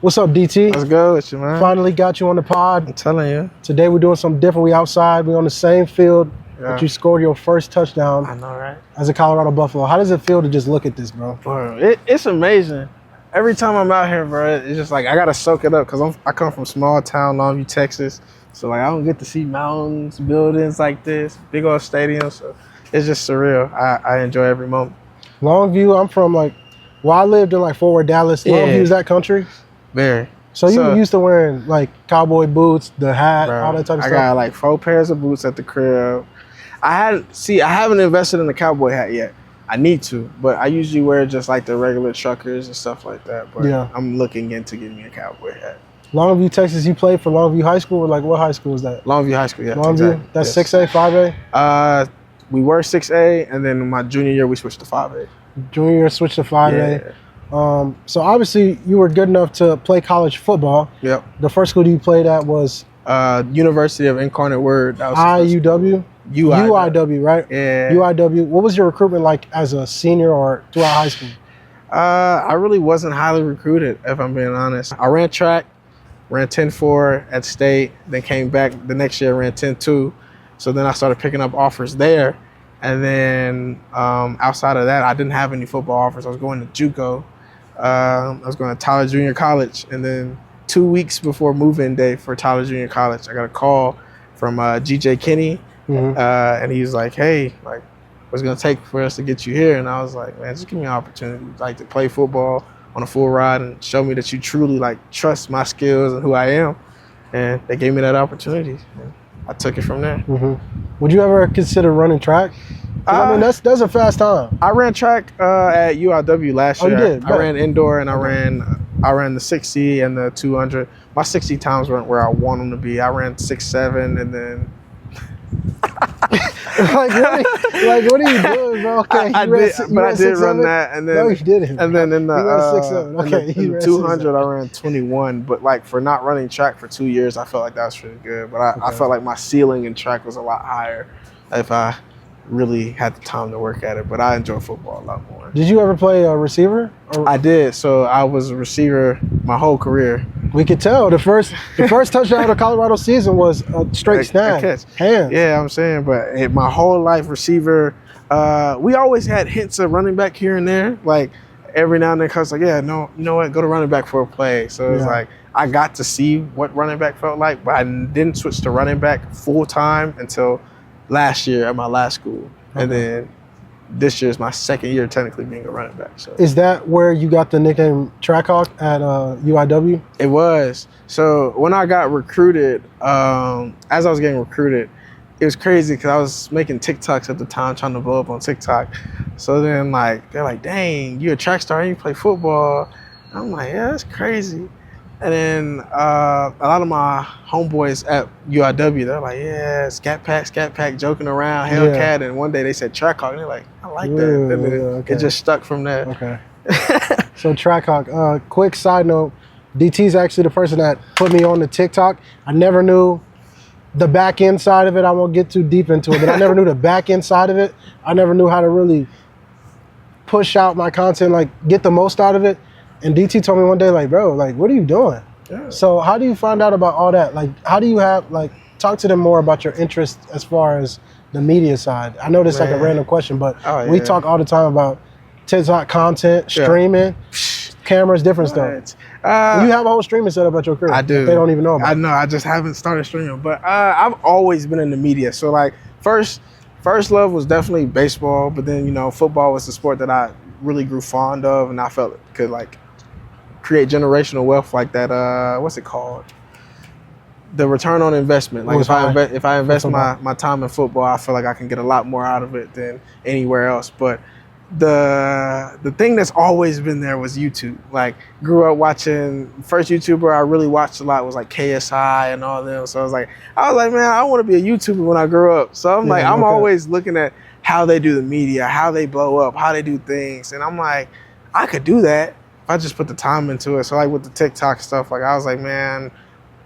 What's up, DT? Let's go with you, man. Finally got you on the pod. I'm telling you. Today we're doing something different. We outside. We're on the same field that you scored your first touchdown. I know, right? As a Colorado Buffalo. How does it feel to just look at this, bro? Bro, it's amazing. Every time I'm out here, bro, it's just like I gotta soak it up because I come from small town, Longview, Texas. So like I don't get to see mountains, buildings like this, big old stadiums. So it's just surreal. I enjoy every moment. Longview, I'm from I lived in Fort Worth, Dallas. Yeah. Longview's that country? Very. So you were used to wearing cowboy boots, the hat, bro, all that type of stuff? I got 4 pairs of boots at the crib. I haven't invested in the cowboy hat yet. I need to, but I usually wear just the regular truckers and stuff like that. But yeah. I'm looking into getting me a cowboy hat. Longview, Texas, you played for Longview High School, or what high school is that? Longview High School, yeah. Longview? Exactly. That's yes. 6A, 5A? We were 6A, and then my junior year we switched to 5A. Junior year switched to 5A. Yeah. So obviously you were good enough to play college football. Yep. The first school you played at was? University of Incarnate Word. That was IUW? UIW, right? Yeah. UIW. What was your recruitment like as a senior or throughout high school? I really wasn't highly recruited, if I'm being honest. I ran track, ran 10.4 at state, then came back the next year, ran 10.2. So then I started picking up offers there. And then outside of that, I didn't have any football offers. I was going to JUCO. I was going to Tyler Junior College. And then 2 weeks before move-in day for Tyler Junior College, I got a call from GJ Kinney. Mm-hmm. And he was like, hey, what's it going to take for us to get you here? And I was like, man, just give me an opportunity to play football on a full ride and show me that you truly trust my skills and who I am. And they gave me that opportunity. And I took it from there. Mm-hmm. Would you ever consider running track? I mean, that's a fast time. I ran track at UIW last year. You did? I ran indoor and I ran the 60 and the 200. My 60 times weren't where I want them to be. I ran 6.7 and then. what are you doing, bro? Okay, I did run that, and then no, you didn't. And then in the 6.7. Okay, in the 200, I ran 21. But for not running track for 2 years, I felt like that was really good. But I felt like my ceiling in track was a lot higher if I really had the time to work at it. But I enjoy football a lot more. Did you ever play a receiver? I did. So I was a receiver my whole career. We could tell the first touchdown of the Colorado season was a straight snap, hands. Yeah, I'm saying, but my whole life receiver. We always had hints of running back here and there. Every now and then, coach you know what, go to running back for a play. So it's I got to see what running back felt like, but I didn't switch to running back full time until last year at my last school, and then this year is my second year technically being a running back. So is that where you got the nickname TrackHawk at UIW? It was. So when I got recruited, as I was getting recruited, it was crazy because I was making TikToks at the time, trying to blow up on TikTok. So then they're like, dang, you're a track star and you play football. And I'm like, yeah, that's crazy. And then a lot of my homeboys at UIW, they're like, yeah, scat pack, joking around, Hellcat. And one day they said TrackHawk, and they're like, I like that. And then it just stuck from there. Okay. So TrackHawk, quick side note, DT's actually the person that put me on the TikTok. I never knew the back end side of it. I won't get too deep into it, but I never knew the back end side of it. I never knew how to really push out my content, get the most out of it. And DT told me one day, bro, what are you doing? Yeah. So how do you find out about all that? How do you have, talk to them more about your interest as far as the media side. I know this is a random question, but we talk all the time about TikTok content, streaming, cameras, different stuff. You have a whole streaming setup at your crib. I do. They don't even know about it. I know. I just haven't started streaming. But I've always been in the media. So, first love was definitely baseball. But then, football was the sport that I really grew fond of. And I felt it could, create generational wealth like that. What's it called? The return on investment. If I invest my time in football, I feel like I can get a lot more out of it than anywhere else. But the thing that's always been there was YouTube. Grew up watching, first YouTuber I really watched a lot was KSI and all them. So I was like, man, I want to be a YouTuber when I grow up. So I'm always looking at how they do the media, how they blow up, how they do things. And I'm like, I could do that if I just put the time into it. So with the TikTok stuff, I was like, man,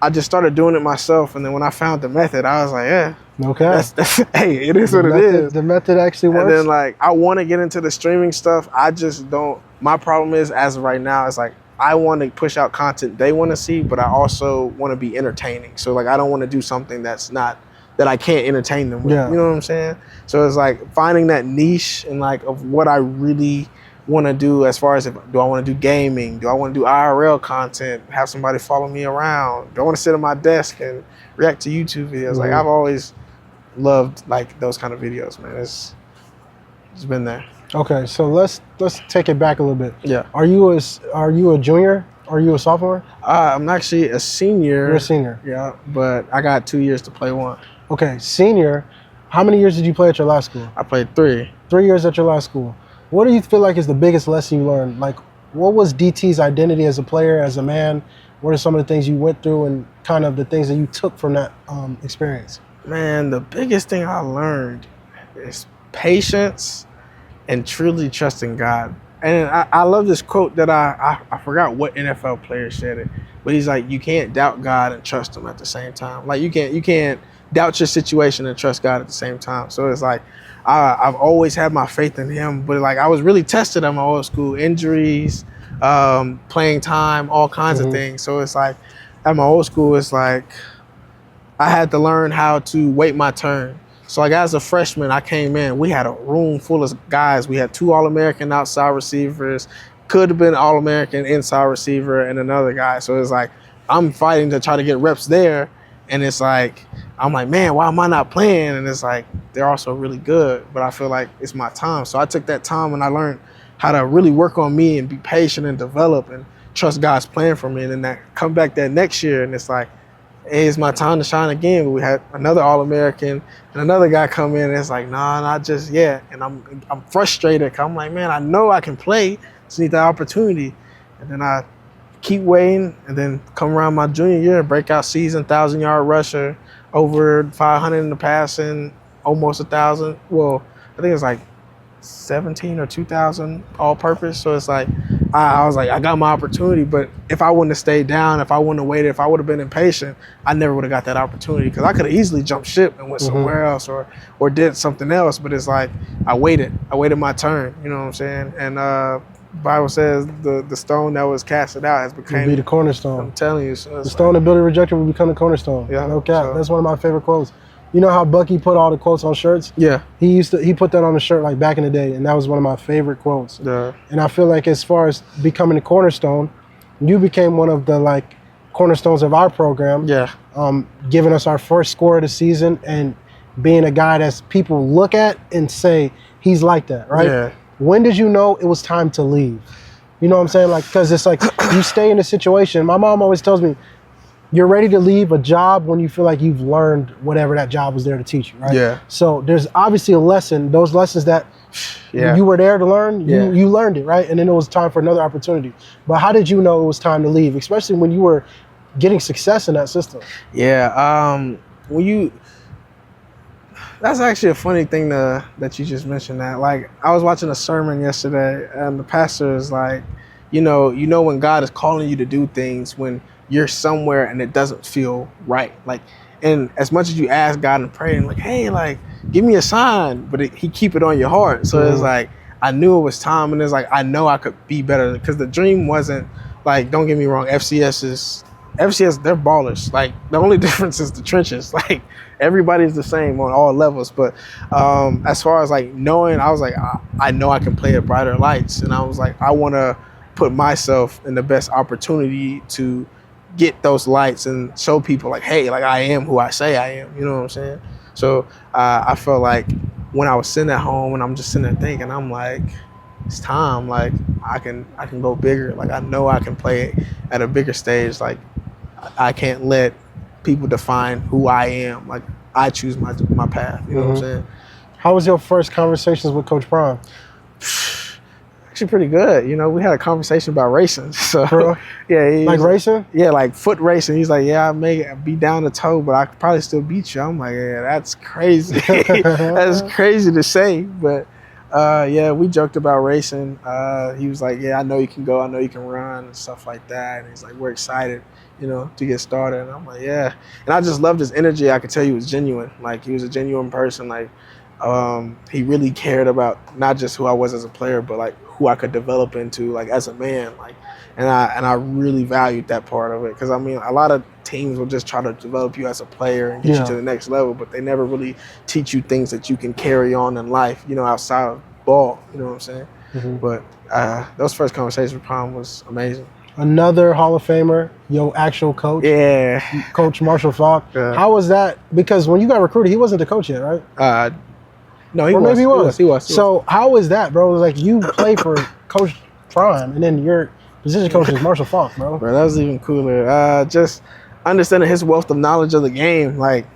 I just started doing it myself. And then when I found the method, I was like, yeah. Okay. That's hey, it is what it is. The method actually works. And then I want to get into the streaming stuff. I just don't. My problem is, as of right now, it's I I want to push out content they want to see, but I also want to be entertaining. So like I don't want to do something that I can't entertain them with. Yeah. You know what I'm saying? So it's like finding that niche and like of what I really want to do as far as do I want to do gaming? Do I want to do IRL content? Have somebody follow me around? Do I want to sit at my desk and react to YouTube videos? Like I've always loved like those kind of videos, man. It's been there. Okay, so let's take it back a little bit. Yeah. Are you a junior? Are you a sophomore? I'm actually a senior. You're a senior. Yeah, but I got 2 years to play one. Okay, senior. How many years did you play at your last school? I played 3. 3 years at your last school. What do you feel like is the biggest lesson you learned? Like, what was DT's identity as a player, as a man? What are some of the things you went through and kind of the things that you took from that experience? Man, the biggest thing I learned is patience and truly trusting God. And I love this quote that I forgot what NFL player said it, but he's like, you can't doubt God and trust him at the same time. Like you can't doubt your situation and trust God at the same time. So it's like, I've always had my faith in him, but like I was really tested at my old school, injuries, playing time, all kinds of things. So it's like at my old school, it's like I had to learn how to wait my turn. So like as a freshman, I came in, we had a room full of guys. We had 2 All-American outside receivers, could have been All-American inside receiver, and another guy. So it's like I'm fighting to try to get reps there. And it's like, I'm like, man, why am I not playing? And it's like, they're also really good, but I feel like it's my time. So I took that time and I learned how to really work on me and be patient and develop and trust God's plan for me. And then that come back that next year and it's like, hey, it's my time to shine again. But we had another All-American and another guy come in and it's like, nah, not just yet. And I'm frustrated. 'Cause I'm like, man, I know I can play. Just need the opportunity. And then I keep waiting, and then come around my junior year, breakout season, 1,000-yard rusher, over 500 in the passing, almost 1,000. Well, I think it's like 17 or 2,000 all-purpose. So it's like, I was like, I got my opportunity, but if I wouldn't have stayed down, if I wouldn't have waited, if I would have been impatient, I never would have got that opportunity because I could have easily jumped ship and went somewhere else or did something else. But it's like, I waited my turn, you know what I'm saying? And Bible says the stone that was casted out has become Will be the cornerstone. I'm telling you. So the stone that building rejected will become the cornerstone. Yeah, no cap. so. That's one of my favorite quotes. You know how Bucky put all the quotes on shirts? Yeah. He put that on the shirt like back in the day, and that was one of my favorite quotes. Yeah. And I feel like as far as becoming the cornerstone, you became one of the like cornerstones of our program. Yeah. Giving us our first score of the season and being a guy that people look at and say he's like that, right? Yeah. When did you know it was time to leave? You know what I'm saying? Like, because it's like you stay in a situation. My mom always tells me, you're ready to leave a job when you feel like you've learned whatever that job was there to teach you, right? Yeah. So there's obviously a lesson, those lessons that you were there to learn, you learned it, right? And then it was time for another opportunity. But how did you know it was time to leave, especially when you were getting success in that system? Yeah. That's actually a funny thing that you just mentioned that. Like, I was watching a sermon yesterday, and the pastor is like, you know when God is calling you to do things when you're somewhere and it doesn't feel right. Like, and as much as you ask God and pray and like, hey, like, give me a sign, but he keep it on your heart. So it's like, I knew it was time, and it's like, I know I could be better because the dream wasn't like, don't get me wrong, FCS, they're ballers. Like, the only difference is the trenches. Like, everybody's the same on all levels. But as far as like knowing, I was like, I know I can play at brighter lights. And I was like, I want to put myself in the best opportunity to get those lights and show people like, hey, like I am who I say I am. You know what I'm saying? So I felt like when I was sitting at home and I'm just sitting there thinking, I'm like, it's time. Like, I can go bigger. Like, I know I can play at a bigger stage. Like, I can't let people define who I am. Like, I choose my path. You know what I'm saying? How was your first conversations with Coach Prime? Actually pretty good. You know, we had a conversation about racing. So Bro, yeah, like racing? Yeah, like foot racing. He's like, yeah, I may be down the toe, but I could probably still beat you. I'm like, yeah, that's crazy. That's crazy to say, but yeah, we joked about racing. He was like, yeah, I know you can go, I know you can run and stuff like that. And he's like, we're excited, you know, to get started. And I'm like, yeah. And I just loved his energy. I could tell he was genuine. Like, he was a genuine person. Like, he really cared about not just who I was as a player, but like who I could develop into like as a man. Like, and I really valued that part of it, because I mean, a lot of teams will just try to develop you as a player and get you to the next level, but they never really teach you things that you can carry on in life, you know, outside of ball. You know what I'm saying? Mm-hmm. But those first conversations with Prime was amazing. Another Hall of Famer, your actual coach, Coach Marshall Falk. Yeah. How was that? Because when you got recruited, he wasn't the coach yet, right? No, he or was. Maybe he was. He was. So how was that, bro? It was like you play for Coach Prime, and then your position coach is Marshall Falk, bro. Bro, that was even cooler. Just understanding his wealth of knowledge of the game. Like,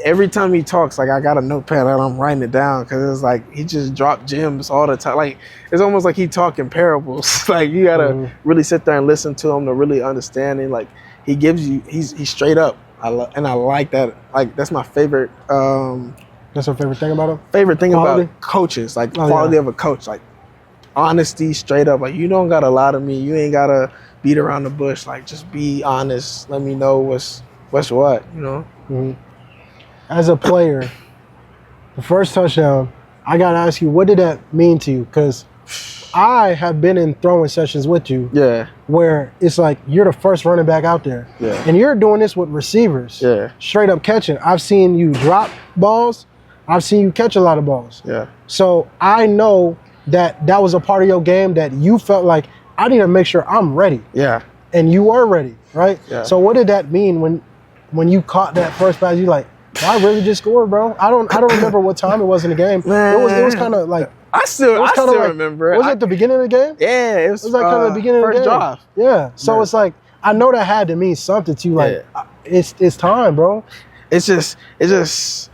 every time he talks, like, I got a notepad and I'm writing it down, because it's like he just dropped gems all the time. Like, it's almost like he talking parables. Like, you gotta really sit there and listen to him to really understand it. Like, he gives you, he's straight up. And I like that. Like, that's my favorite. That's your favorite thing about him? Favorite thing Quality? about coaches, like quality of a coach, like honesty, straight up. Like, you don't gotta lie to me. You ain't gotta beat around the bush. Like, just be honest. Let me know what's what. You know. Mm-hmm. As a player, the first touchdown, I gotta ask you, what did that mean to you? Because I have been in throwing sessions with you, where it's like you're the first running back out there, and you're doing this with receivers, straight up catching. I've seen you drop balls. I've seen you catch a lot of balls. So I know that was a part of your game that you felt like, I need to make sure I'm ready. And you were ready, right? So what did that mean when you caught that first pass? You like, I really just scored, bro. I don't remember what time it was in the game. Man. It was kind of like, I still remember it. Was it the beginning of the game? Yeah, it was like kind of the beginning of the game. First drive. Yeah. So it's like, I know that had to mean something to you. Like, it's time, bro. It's just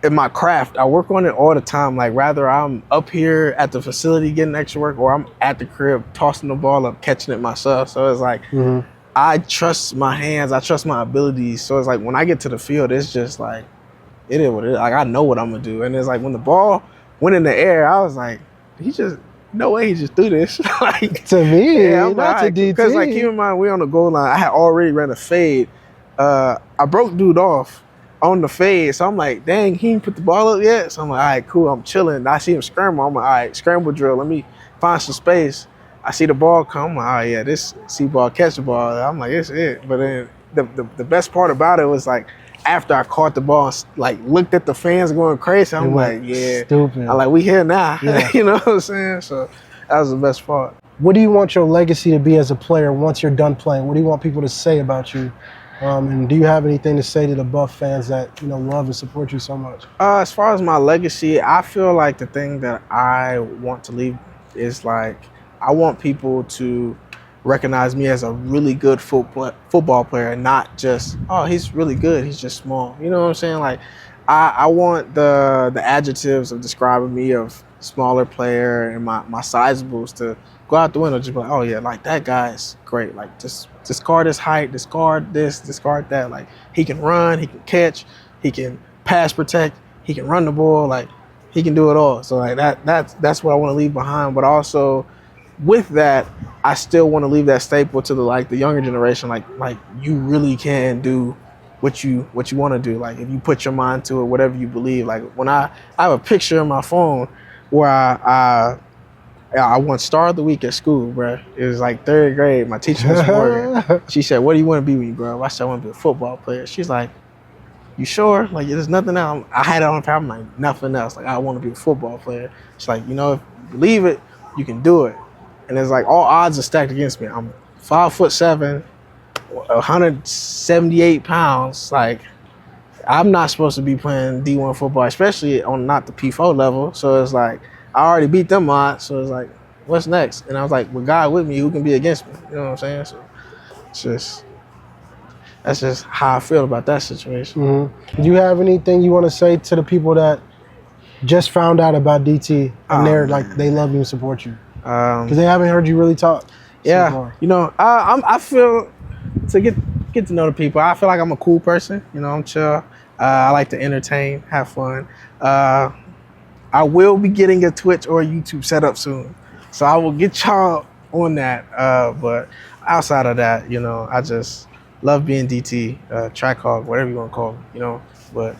in my craft. I work on it all the time. Like, rather I'm up here at the facility getting extra work, or I'm at the crib tossing the ball up, catching it myself. So it's like, I trust my hands. I trust my abilities. So it's like, when I get to the field, it's just like, it is what it is. Like, I know what I'm gonna do. And it's like, when the ball went in the air, I was like, no way he just threw this. Like, to me, I'm not to DT. Because, like, keep in mind, we're on the goal line. I had already ran a fade. I broke dude off on the fade. So I'm like, dang, he didn't put the ball up yet. So I'm like, all right, cool. I'm chilling. I see him scramble. I'm like, all right, scramble drill. Let me find some space. I see the ball come. I'm like, oh yeah, this see ball, catch the ball. I'm like, it's it. But then the best part about it was, like, after I caught the ball, like, looked at the fans going crazy, I'm like, yeah. Stupid. I'm like, we here now. Yeah. You know what I'm saying? So that was the best part. What do you want your legacy to be as a player once you're done playing? What do you want people to say about you? And do you have anything to say to the Buff fans that, you know, love and support you so much? As far as my legacy, I feel like the thing that I want to leave is, like, I want people to recognize me as a really good football player, and not just, oh, he's really good, he's just small. You know what I'm saying? Like, I want the adjectives of describing me of smaller player and my sizeables to go out the window. Just be like, oh yeah, like, that guy's great. Like, just discard his height, discard this, discard that. Like, he can run, he can catch, he can pass protect, he can run the ball. Like, he can do it all. So, like, that's what I want to leave behind. But also, with that, I still want to leave that staple to the younger generation. Like you really can do what you want to do. Like, if you put your mind to it, whatever you believe. Like, when I have a picture on my phone where I won Star of the Week at school, bro. It was like 3rd grade. My teacher, Miss Morgan, she said, "What do you want to be when you grow up?" I said, "I want to be a football player." She's like, "You sure? Like, there's nothing else?" I had it on paper. I'm like, nothing else. Like, I want to be a football player. She's like, you know, if you believe it, you can do it. And it's like, all odds are stacked against me. I'm 5'7", 178 pounds. Like, I'm not supposed to be playing D1 football, especially on not the P4 level. So it's like, I already beat them odds. So it's like, what's next? And I was like, with God with me, who can be against me? You know what I'm saying? So that's just how I feel about that situation. Do you have anything you want to say to the people that just found out about DT and they're like, they love you and support you? Because they haven't heard you really talk. Yeah, so far. You know, I feel, to get to know the people, I feel like I'm a cool person. You know, I'm chill. I like to entertain, have fun. I will be getting a Twitch or a YouTube set up soon, so I will get y'all on that. But outside of that, you know, I just love being DT, TrackHawk, whatever you want to call me. You know, but